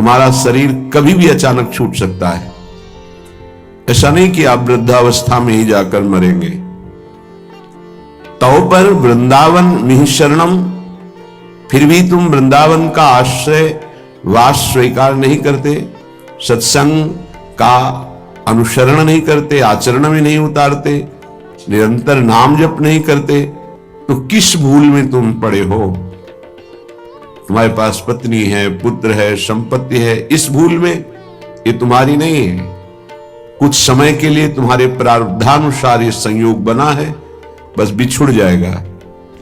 तुम्हारा शरीर कभी भी अचानक छूट सकता है। ऐसा नहीं कि आप वृद्धावस्था में ही जाकर मरेंगे। तो पर वृंदावन मिहि शरणम, फिर भी तुम वृंदावन का आश्रय वास स्वीकार नहीं करते, सत्संग का अनुसरण नहीं करते, आचरण में नहीं उतारते, निरंतर नाम जप नहीं करते, तो किस भूल में तुम पड़े हो? तुम्हारे पास पत्नी है, पुत्र है, संपत्ति है, इस भूल में, ये तुम्हारी नहीं है। कुछ समय के लिए तुम्हारे प्रारब्धानुसार ये संयोग बना है, बस बिछुड़ जाएगा,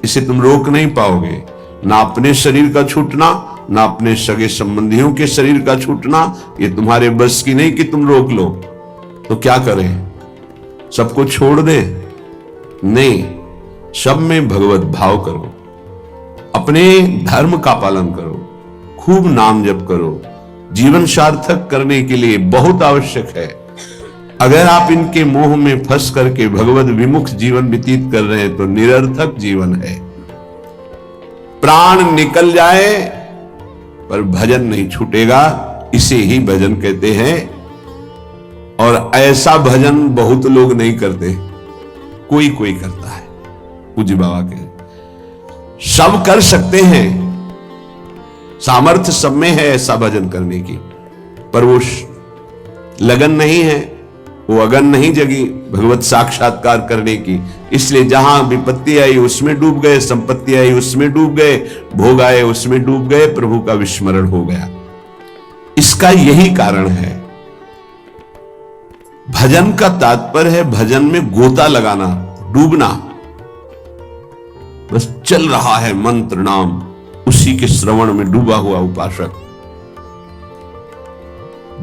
इसे तुम रोक नहीं पाओगे। ना अपने शरीर का छूटना, ना अपने सगे संबंधियों के शरीर का छूटना, ये तुम्हारे बस की नहीं कि तुम रोक लो। तो क्या करें? सबको छोड़ दें? नहीं, सब में भगवत भाव करो, अपने धर्म का पालन करो, खूब नाम जप करो। जीवन सार्थक करने के लिए बहुत आवश्यक है। अगर आप इनके मोह में फंस करके भगवत विमुख जीवन व्यतीत कर रहे हैं तो निरर्थक जीवन है। प्राण निकल जाए पर भजन नहीं छूटेगा, इसे ही भजन कहते हैं। और ऐसा भजन बहुत लोग नहीं करते, कोई कोई करता है। पूज्य बाबा के सब कर सकते हैं, सामर्थ्य सब में है ऐसा भजन करने की, पर वो लगन नहीं है, वो अगन नहीं जगी भगवत साक्षात्कार करने की। इसलिए जहां विपत्ति आई उसमें डूब गए, संपत्ति आई उसमें डूब गए, भोग आए उसमें डूब गए, प्रभु का विस्मरण हो गया। इसका यही कारण है। भजन का तात्पर्य है भजन में गोता लगाना, डूबना। बस चल रहा है मंत्र नाम, उसी के श्रवण में डूबा हुआ उपासक।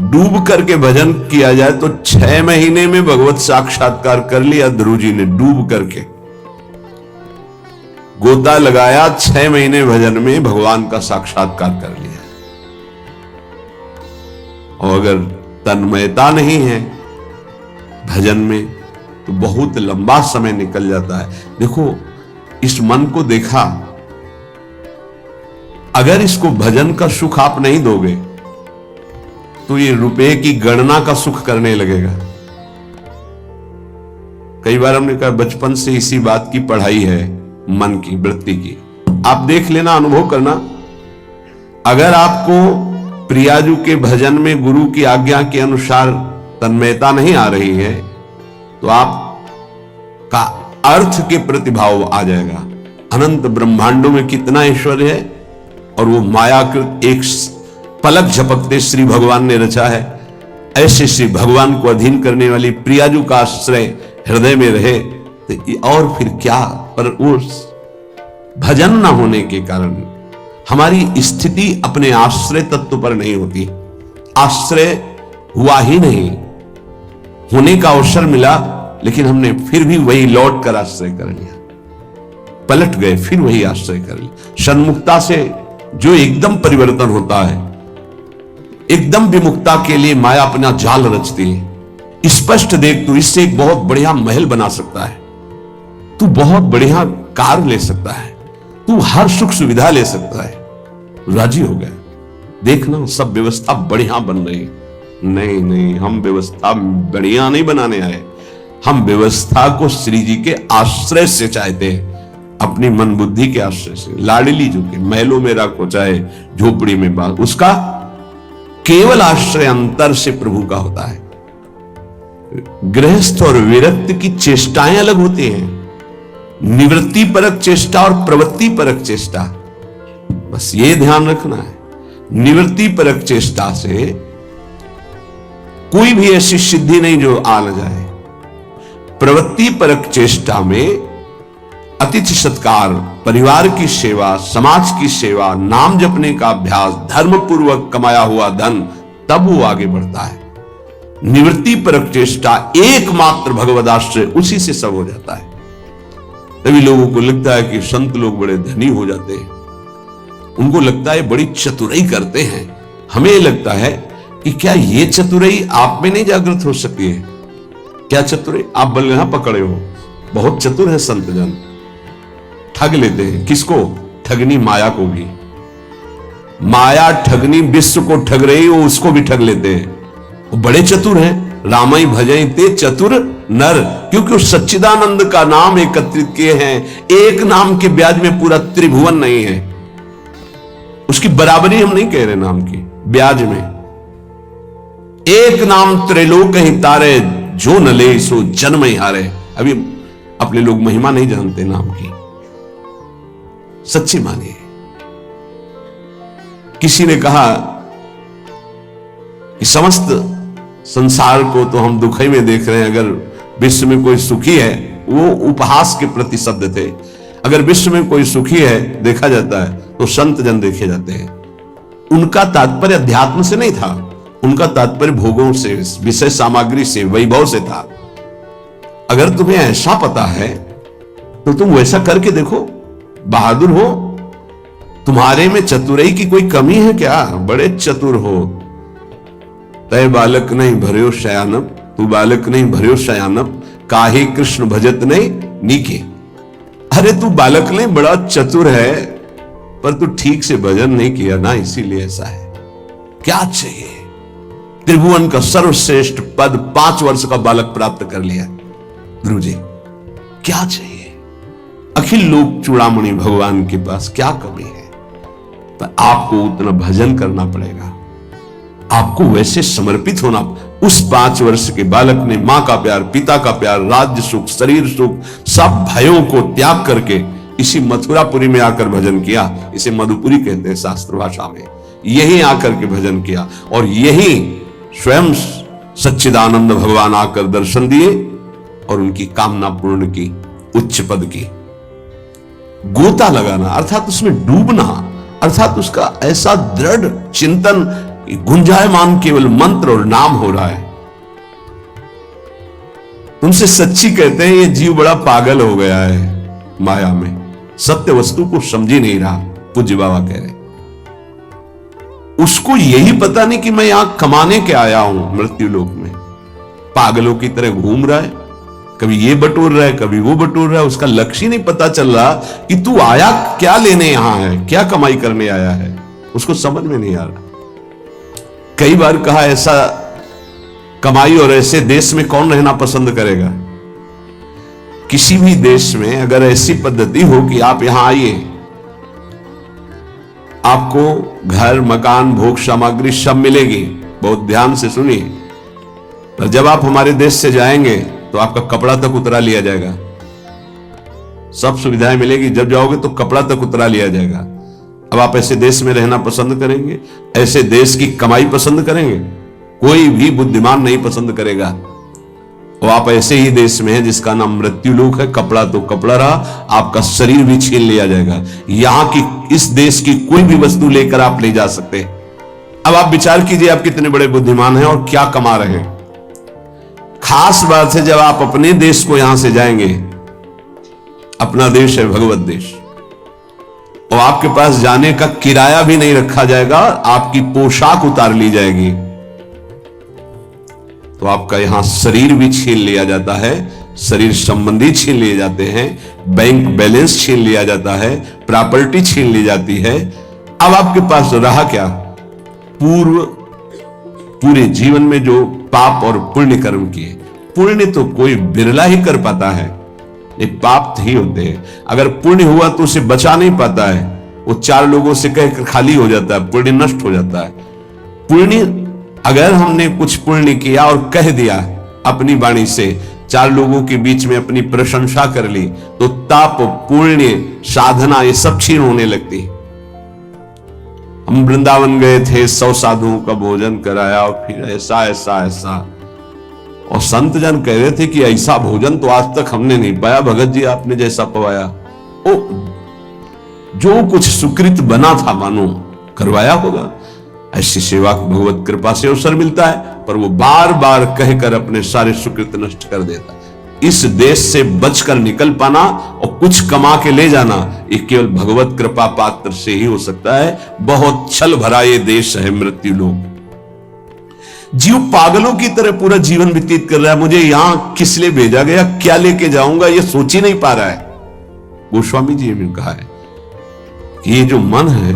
डूब करके भजन किया जाए तो 6 महीने में भगवत साक्षात्कार कर लिया ध्रुव जी ने। डूब करके गोता लगाया, 6 महीने भजन में भगवान का साक्षात्कार कर लिया। और अगर तन्मयता नहीं है भजन में तो बहुत लंबा समय निकल जाता है। देखो, इस मन को देखा, अगर इसको भजन का सुख आप नहीं दोगे तो ये रुपए की गणना का सुख करने लगेगा। कई बार हमने कहा बचपन से इसी बात की पढ़ाई है, मन की वृत्ति की। आप देख लेना, अनुभव करना। अगर आपको प्रियाजू के भजन में गुरु की आज्ञा के अनुसार तन्मयता नहीं आ रही है तो आपका अर्थ के प्रतिभाव आ जाएगा। अनंत ब्रह्मांडों में कितना ऐश्वर्य है और वो मायाकृत एक पलक झपकते श्री भगवान ने रचा है। ऐसे श्री भगवान को अधीन करने वाली प्रियाजू का आश्रय हृदय में रहे तो और फिर क्या। पर उस भजन न होने के कारण हमारी स्थिति अपने आश्रय तत्व पर नहीं होती। आश्रय हुआ ही नहीं, होने का अवसर मिला लेकिन हमने फिर भी वही लौट कर आश्रय कर लिया, पलट गए, फिर वही आश्रय कर लिया। सन्मुक्ता से जो एकदम परिवर्तन होता है, एकदम विमुक्ता के लिए माया अपना जाल रचती है। स्पष्ट देख, तू इससे एक बहुत बढ़िया महल बना सकता है, तू बहुत बढ़िया कार ले सकता है, तू हर सुख सुविधा ले सकता है। राजी हो गया। देखना सब व्यवस्था बढ़िया बन रही। नहीं नहीं, हम व्यवस्था बढ़िया नहीं बनाने आए, हम व्यवस्था को श्री जी के आश्रय से चाहते हैं, अपनी मन बुद्धि के आश्रय से। लाडली जो के महलों में रखो चाहे झोपड़ी में बात, उसका केवल आश्रय अंतर से प्रभु का होता है। गृहस्थ और विरक्त की चेष्टाएं अलग होती हैं, निवृत्ति परक चेष्टा और प्रवृत्ति परक चेष्टा। बस ये ध्यान रखना है, निवृत्ति परक चेष्टा से कोई भी ऐसी सिद्धि नहीं जो आ न जाए। प्रवृत्ति परक चेष्टा में अतिथि सत्कार, परिवार की सेवा, समाज की सेवा, नाम जपने का अभ्यास, धर्म पूर्वक कमाया हुआ धन, तब वो आगे बढ़ता है। निवृत्ति परक चेष्टा एकमात्र भगवद आश्रय, उसी से सब हो जाता है। तभी लोगों को लगता है कि संत लोग बड़े धनी हो जाते हैं, उनको लगता है बड़ी चतुराई करते हैं। हमें लगता है कि क्या ये चतुराई आप में नहीं जागृत हो सकती है? क्या चतुराई? आप बलगहा पकड़े हो, बहुत चतुर है संत जन, ठग लेते हैं। किसको? ठगनी माया को भी। माया ठगनी विश्व को ठग रही, वो उसको भी ठग लेते हैं। वो बड़े चतुर हैं। रामई भजई ते चतुर नर, क्योंकि उस सच्चिदानंद का नाम एकत्रित किए हैं। एक नाम के ब्याज में पूरा त्रिभुवन नहीं है। उसकी बराबरी हम नहीं कह रहे नाम की, ब्याज में एक नाम त्रैलोक ही तारे, जो न ले सो जन्म ही हारे। अभी अपने लोग महिमा नहीं जानते नाम की, सच्ची मानिए। किसी ने कहा कि समस्त संसार को तो हम दुखी में देख रहे हैं, अगर विश्व में कोई सुखी है, वो उपहास के प्रति शब्द थे, अगर विश्व में कोई सुखी है देखा जाता है तो संत जन देखे जाते हैं। उनका तात्पर्य अध्यात्म से नहीं था, उनका तात्पर्य भोगों से, विषय सामग्री से, वैभव से था। अगर तुम्हें ऐसा पता है तो तुम वैसा करके देखो, बहादुर हो। तुम्हारे में चतुराई की कोई कमी है क्या? बड़े चतुर हो। तय बालक नहीं भर्यो शयानप, तू बालक नहीं भर्यो शयानप, काहे कृष्ण भजत नहीं नीके। अरे तू बालक नहीं, बड़ा चतुर है, पर तू ठीक से भजन नहीं किया ना, इसीलिए ऐसा है। क्या चाहिए? त्रिभुवन का सर्वश्रेष्ठ पद 5 वर्ष का बालक प्राप्त कर लिया। गुरु जी क्या चाहिए? अखिल लोक चूड़ामणि भगवान के पास क्या कमी है? पर आपको उतना भजन करना पड़ेगा, आपको वैसे समर्पित होना। उस 5 वर्ष के बालक ने मां का प्यार, पिता का प्यार, राज्य सुख, शरीर सुख, सब भयों को त्याग करके इसी मथुरापुरी में आकर भजन किया। इसे मधुपुरी कहते हैं शास्त्र भाषा में। यही आकर के भजन किया और यही स्वयं सच्चिदानंद भगवान आकर दर्शन दिए और उनकी कामना पूर्ण की, उच्च पद की। गोता लगाना अर्थात उसमें डूबना, अर्थात उसका ऐसा दृढ़ चिंतन, गुंजायमान केवल मंत्र और नाम हो रहा है। तुमसे सच्ची कहते हैं, ये जीव बड़ा पागल हो गया है माया में, सत्य वस्तु को समझ ही नहीं रहा। पूज्य बाबा कह रहे उसको यही पता नहीं कि मैं यहां कमाने के आया हूं मृत्यु लोक में। पागलों की तरह घूम रहा है, कभी ये बटोर रहा है, कभी वो बटोर रहा है। उसका लक्ष्य ही नहीं पता चल रहा कि तू आया क्या लेने यहां है, क्या कमाई करने आया है, उसको समझ में नहीं आ रहा। कई बार कहा ऐसा कमाई और ऐसे देश में कौन रहना पसंद करेगा? किसी भी देश में अगर ऐसी पद्धति हो कि आप यहां आइए, आपको घर, मकान, भोग सामग्री सब मिलेगी, बहुत ध्यान से सुनिए, पर जब आप हमारे देश से जाएंगे तो आपका कपड़ा तक उतरा लिया जाएगा। सब सुविधाएं मिलेगी, जब जाओगे तो कपड़ा तक उतरा लिया जाएगा। अब आप ऐसे देश में रहना पसंद करेंगे? ऐसे देश की कमाई पसंद करेंगे? कोई भी बुद्धिमान नहीं पसंद करेगा। और आप ऐसे ही देश में हैं जिसका नाम मृत्यु लोक है। कपड़ा तो कपड़ा रहा, आपका शरीर भी छीन लिया जाएगा। यहां की, इस देश की कोई भी वस्तु लेकर आप ले जा सकते। अब आप विचार कीजिए, आप कितने बड़े बुद्धिमान हैं और क्या कमा रहे हैं। खास बात है जब आप अपने देश को यहां से जाएंगे, अपना देश है भगवत देश, और आपके पास जाने का किराया भी नहीं रखा जाएगा, आपकी पोशाक उतार ली जाएगी, तो आपका यहां शरीर भी छीन लिया जाता है, शरीर संबंधी छीन लिए जाते हैं, बैंक बैलेंस छीन लिया जाता है, प्रॉपर्टी छीन ली जाती है। अब आपके पास रहा क्या? पूरे जीवन में जो पाप और पुण्य कर्म किए। पुण्य तो कोई बिरला ही कर पाता है, ये पाप ही होते हैं। अगर पुण्य हुआ तो उसे बचा नहीं पाता है, वो 4 लोगों से कहकर खाली हो जाता है, पुण्य नष्ट हो जाता है। पुण्य, अगर हमने कुछ पुण्य किया और कह दिया अपनी वाणी से, 4 लोगों के बीच में अपनी प्रशंसा कर ली, तो ताप, पुण्य, साधना ये सब क्षीण होने लगती। हम वृंदावन गए थे, 100 साधुओं का भोजन कराया और फिर ऐसा ऐसा ऐसा, और संत जन कह रहे थे कि ऐसा भोजन तो आज तक हमने नहीं पाया भगत जी, आपने जैसा पवाया। ओ, जो कुछ सुकृत बना था मानो करवाया होगा। ऐसी सेवा भगवत कृपा से अवसर मिलता है, पर वो बार बार कहकर अपने सारे सुकृत नष्ट कर देता। इस देश से बचकर निकल पाना और कुछ कमा के ले जाना, ये केवल भगवत कृपा पात्र से ही हो सकता है। बहुत छल भरा ये देश है मृत्यु लोक। जीव पागलों की तरह पूरा जीवन व्यतीत कर रहा है। मुझे यहां किस लिए भेजा गया, क्या लेके जाऊंगा, ये सोच ही नहीं पा रहा है। गोस्वामी जी ने कहा है कि ये जो मन है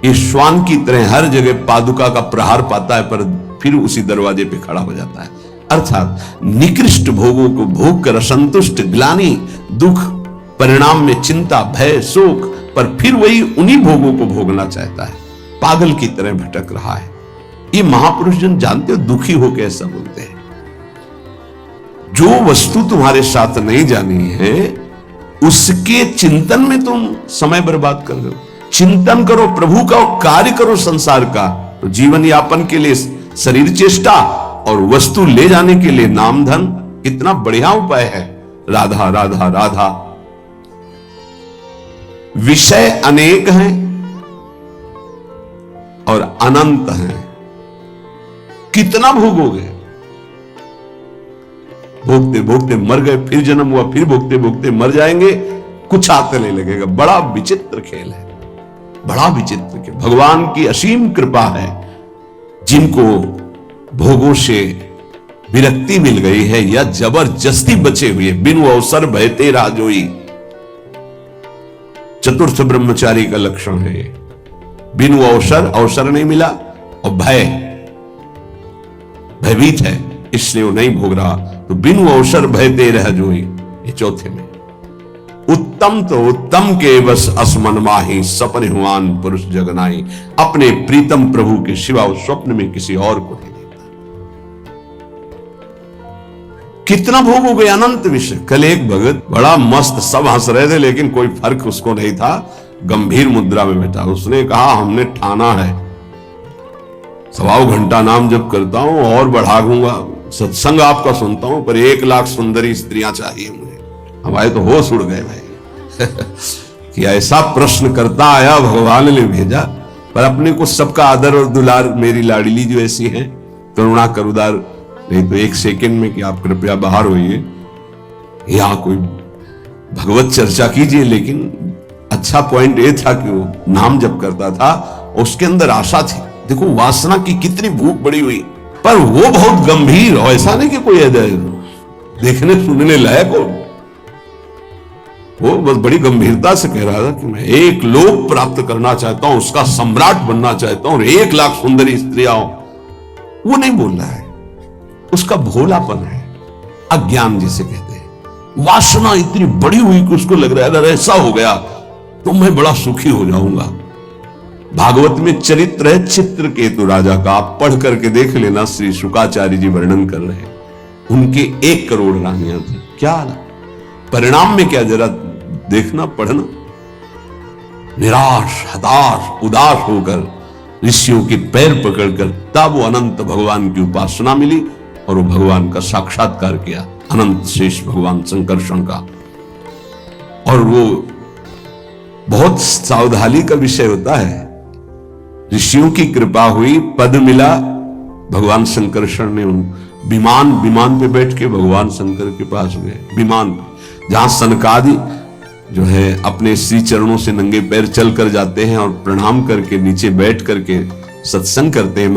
ये श्वान की तरह हर जगह पादुका का प्रहार पाता है, पर फिर उसी दरवाजे पे खड़ा हो जाता है। अर्थात निकृष्ट भोगों को भोग कर असंतुष्ट, ग्लानि, दुख, परिणाम में चिंता, भय, शोक, पर फिर वही उन्हीं भोगों को भोगना चाहता है। पागल की तरह भटक रहा है। ये महापुरुष जन जानते हो दुखी होकर ऐसा बोलते हैं। जो वस्तु तुम्हारे साथ नहीं जानी है उसके चिंतन में तुम समय बर्बाद कर रहे हो। चिंतन करो प्रभु का, कार्य करो संसार का, तो जीवन यापन के लिए शरीर चेष्टा और वस्तु ले जाने के लिए नाम धन कितना बढ़िया उपाय है। राधा राधा राधा। विषय अनेक हैं और अनंत हैं, कितना भोगोगे। भोगते भोगते मर गए, फिर जन्म हुआ, फिर भोगते भोगते मर जाएंगे, कुछ हाथ नहीं लगेगा। बड़ा विचित्र खेल है, बड़ा विचित्र खेल। भगवान की असीम कृपा है। जिनको भोगों से विरक्ति मिल गई है या जबरदस्ती बचे हुए, बिनु अवसर भयते राजोई, चतुर्थ ब्रह्मचारी का लक्षण है। बिनु अवसर नहीं मिला और भयभीत है, इसलिए वो नहीं भोग रहा। तो बिनु अवसर भयते रह जोई, ये चौथे में। उत्तम तो उत्तम के बस असमन माही, सपन हुआन पुरुष जगनाई। अपने प्रीतम प्रभु के सिवा उस स्वप्न में किसी और को नहीं देखता। कितना भोगोगे, अनंत विषय। कल एक भगत बड़ा मस्त, सब हंस रहे थे लेकिन कोई फर्क उसको नहीं था, गंभीर मुद्रा में बैठा। उसने कहा हमने ठाना है 1.25 घंटा नाम जप करता हूं और बढ़ा दूंगा, सत्संग आपका सुनता हूं, पर 1 लाख सुंदरी स्त्रियां चाहिए मुझे। हमारे तो होश उड़ गए भाई कि ऐसा प्रश्न करता आया, भगवान ने भेजा। पर अपने को सबका आदर और दुलार, मेरी लाडली जो ऐसी है, करुणा करुदार, नहीं तो 1 सेकंड में कि आप कृपया बाहर होइए, यहां कोई भगवत चर्चा कीजिए। लेकिन अच्छा पॉइंट ये था कि वो नाम जप करता था, उसके अंदर आशा थी। देखो वासना की कितनी भूख बड़ी हुई, पर वो बहुत गंभीर, ऐसा नहीं कि कोई देखने सुनने लायक हो। वो बस बड़ी गंभीरता से कह रहा था कि मैं 1 लोक प्राप्त करना चाहता हूं, उसका सम्राट बनना चाहता हूं, और 1 लाख सुंदरी स्त्रियां हो। वो नहीं बोल रहा है, उसका भोलापन है, अज्ञान जिसे कहते हैं। वासना इतनी बड़ी हुई कि उसको लग रहा है अगर ऐसा हो गया तो मैं बड़ा सुखी हो जाऊंगा। भागवत में चरित्र है चित्रकेतु राजा का, आप पढ़ करके देख लेना। श्री शुकाचार्य जी वर्णन कर रहे हैं। उनके 1 करोड़ रानियां थी। क्या परिणाम में क्या, जरा देखना, पढ़ना। निराश, हताश, उदास होकर ऋषियों के पैर पकड़कर तब वो अनंत भगवान की उपासना मिली और वो भगवान का साक्षात्कार किया, अनंत शेष भगवान संकर्षण का। और वो बहुत सावधानी का विषय होता है। ऋषियों की कृपा हुई, पद मिला, भगवान संकर्षण ने विमान पे बैठ के भगवान शंकर के पास गए। विमान जहां सनकादि जो है अपने श्री चरणों से नंगे पैर चल कर जाते हैं और प्रणाम करके नीचे बैठ करके सत्संग करते हैं।